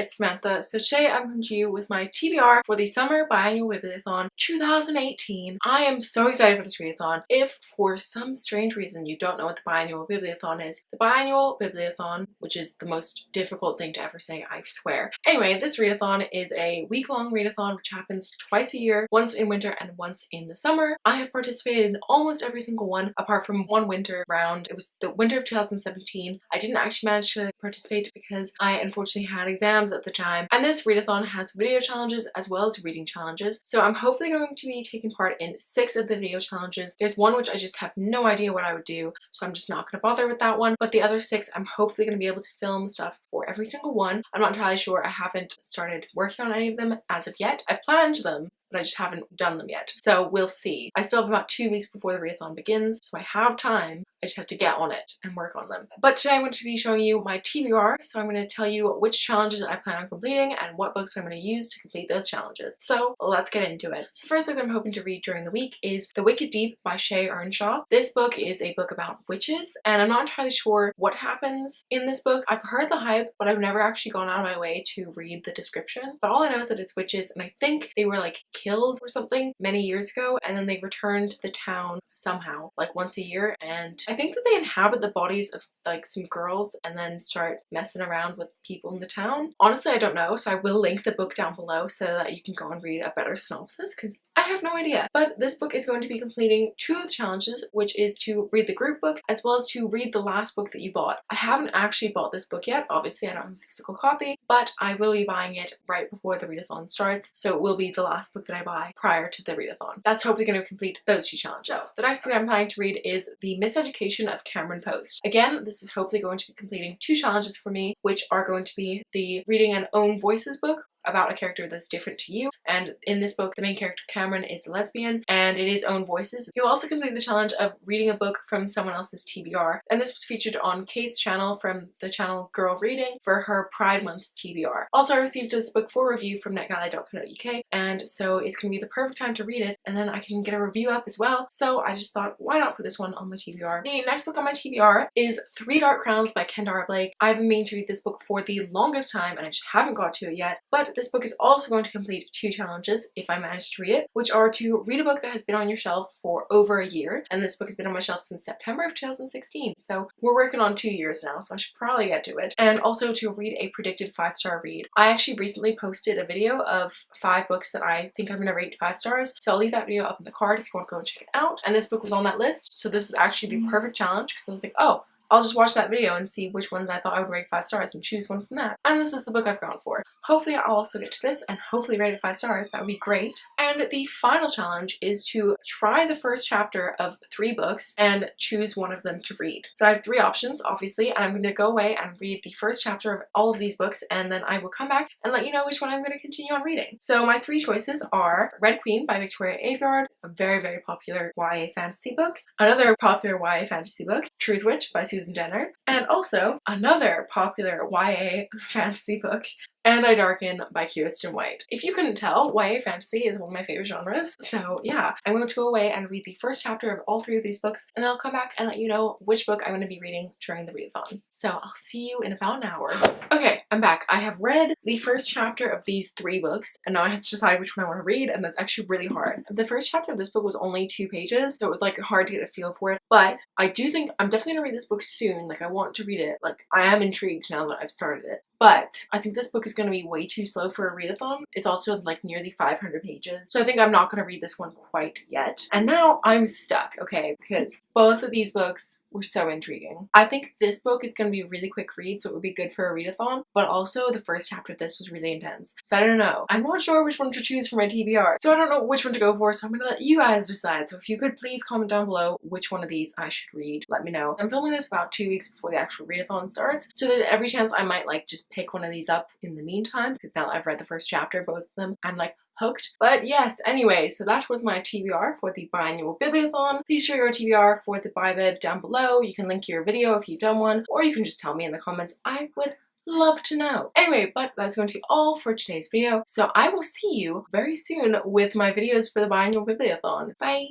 it's Samantha. So today I'm coming to you with my TBR for the Summer Biannual Bibliothon 2018. I am so excited for this readathon. If for some strange reason you don't know what the Biannual Bibliothon is, the Biannual Bibliothon, which is the most difficult thing to ever say, I swear. Anyway, this readathon is a week-long readathon which happens twice a year, once in winter and once in the summer. I have participated in almost every single one apart from one winter round. It was the winter of 2017. I didn't actually manage to participate because I unfortunately had exams at the time. And this readathon has video challenges as well as reading challenges. So I'm hopefully going to be taking part in 6 of the video challenges. There's one which I just have no idea what I would do, so I'm just not going to bother with that one. But the other 6, I'm hopefully going to be able to film stuff for every single one. I'm not entirely sure. I haven't started working on any of them as of yet. I've planned them, but I just haven't done them yet. So we'll see. I still have about 2 weeks before the readathon begins, so I have time. I just have to get on it and work on them. But today I'm going to be showing you my TBR, so I'm going to tell you which challenges I plan on completing and what books I'm going to use to complete those challenges. So let's get into it. So the first book I'm hoping to read during the week is The Wicked Deep by Shay Earnshaw. This book is a book about witches, and I'm not entirely sure what happens in this book. I've heard the hype, but I've never actually gone out of my way to read the description. But all I know is that it's witches, and I think they were like killed or something many years ago, and then they returned to the town somehow, like once a year, and I think that they inhabit the bodies of like some girls and then start messing around with people in the town. Honestly, I don't know, so I will link the book down below so that you can go and read a better synopsis because I have no idea. But this book is going to be completing 2 of the challenges, which is to read the group book as well as to read the last book that you bought. I haven't actually bought this book yet. Obviously, I don't have a physical copy, but I will be buying it right before the readathon starts, so it will be the last book that I buy prior to the readathon. That's hopefully going to complete those 2 challenges. So the next book I'm planning to read is The Miseducation of Cameron Post. Again, this is hopefully going to be completing 2 challenges for me, which are going to be the reading an own voices book about a character that's different to you, and in this book the main character Cameron is lesbian and it is own voices. You'll also complete the challenge of reading a book from someone else's TBR, and this was featured on Kate's channel from the channel Girl Reading for her Pride Month TBR. Also, I received this book for review from netgalley.co.uk, and so it's gonna be the perfect time to read it, and then I can get a review up as well, so I just thought why not put this one on my TBR. The next book on my TBR is 3 Dark Crowns by Kendara Blake. I've been meaning to read this book for the longest time and I just haven't got to it yet, but this book is also going to complete 2 challenges if I manage to read it, which are to read a book that has been on your shelf for over a year, and this book has been on my shelf since September of 2016, so we're working on 2 years now, so I should probably get to it, and also to read a predicted 5-star read. I actually recently posted a video of 5 books that I think I'm going to rate 5 stars, so I'll leave that video up in the card if you want to go and check it out, and this book was on that list, so this is actually the perfect challenge because I was like, oh, I'll just watch that video and see which ones I thought I would rate 5 stars and choose one from that. And this is the book I've gone for. Hopefully I'll also get to this and hopefully rate it 5 stars. That would be great. And the final challenge is to try the first chapter of 3 books and choose one of them to read. So I have 3 options, obviously, and I'm going to go away and read the first chapter of all of these books, and then I will come back and let you know which one I'm going to continue on reading. So my 3 choices are Red Queen by Victoria Aveyard, a very, very popular YA fantasy book. Another popular YA fantasy book, Truth Witch by Susan Dennard, and also another popular YA fantasy book, And I Darken by Kirsten White. If you couldn't tell, YA fantasy is one of my favorite genres, so yeah, I'm going to go away and read the first chapter of all 3 of these books, and I'll come back and let you know which book I'm going to be reading during the readathon. So I'll see you in about an hour. Okay, I'm back. I have read the first chapter of these 3 books, and now I have to decide which one I want to read, and that's actually really hard. The first chapter of this book was only 2 pages, so it was like hard to get a feel for it, but I do think I'm definitely going to read this book soon. Like, I want to read it. Like, I am intrigued now that I've started it. But I think this book is going to be way too slow for a readathon. It's also like nearly 500 pages. So I think I'm not going to read this one quite yet. And now I'm stuck, okay? Because both of these books were so intriguing. I think this book is going to be a really quick read, so it would be good for a readathon. But also the first chapter of this was really intense. So I don't know. I'm not sure which one to choose for my TBR. So I don't know which one to go for, so I'm going to let you guys decide. So if you could please comment down below which one of these I should read. Let me know. I'm filming this about 2 weeks before the actual readathon starts. So there's every chance I might like just pick one of these up in the meantime, because now I've read the first chapter, both of them, I'm like hooked. But yes, anyway, so that was my TBR for the Biannual Bibliothon. Please share your TBR for the BiBib down below. You can link your video if you've done one, or you can just tell me in the comments. I would love to know. Anyway, but that's going to be all for today's video, so I will see you very soon with my videos for the Biannual Bibliothon. Bye!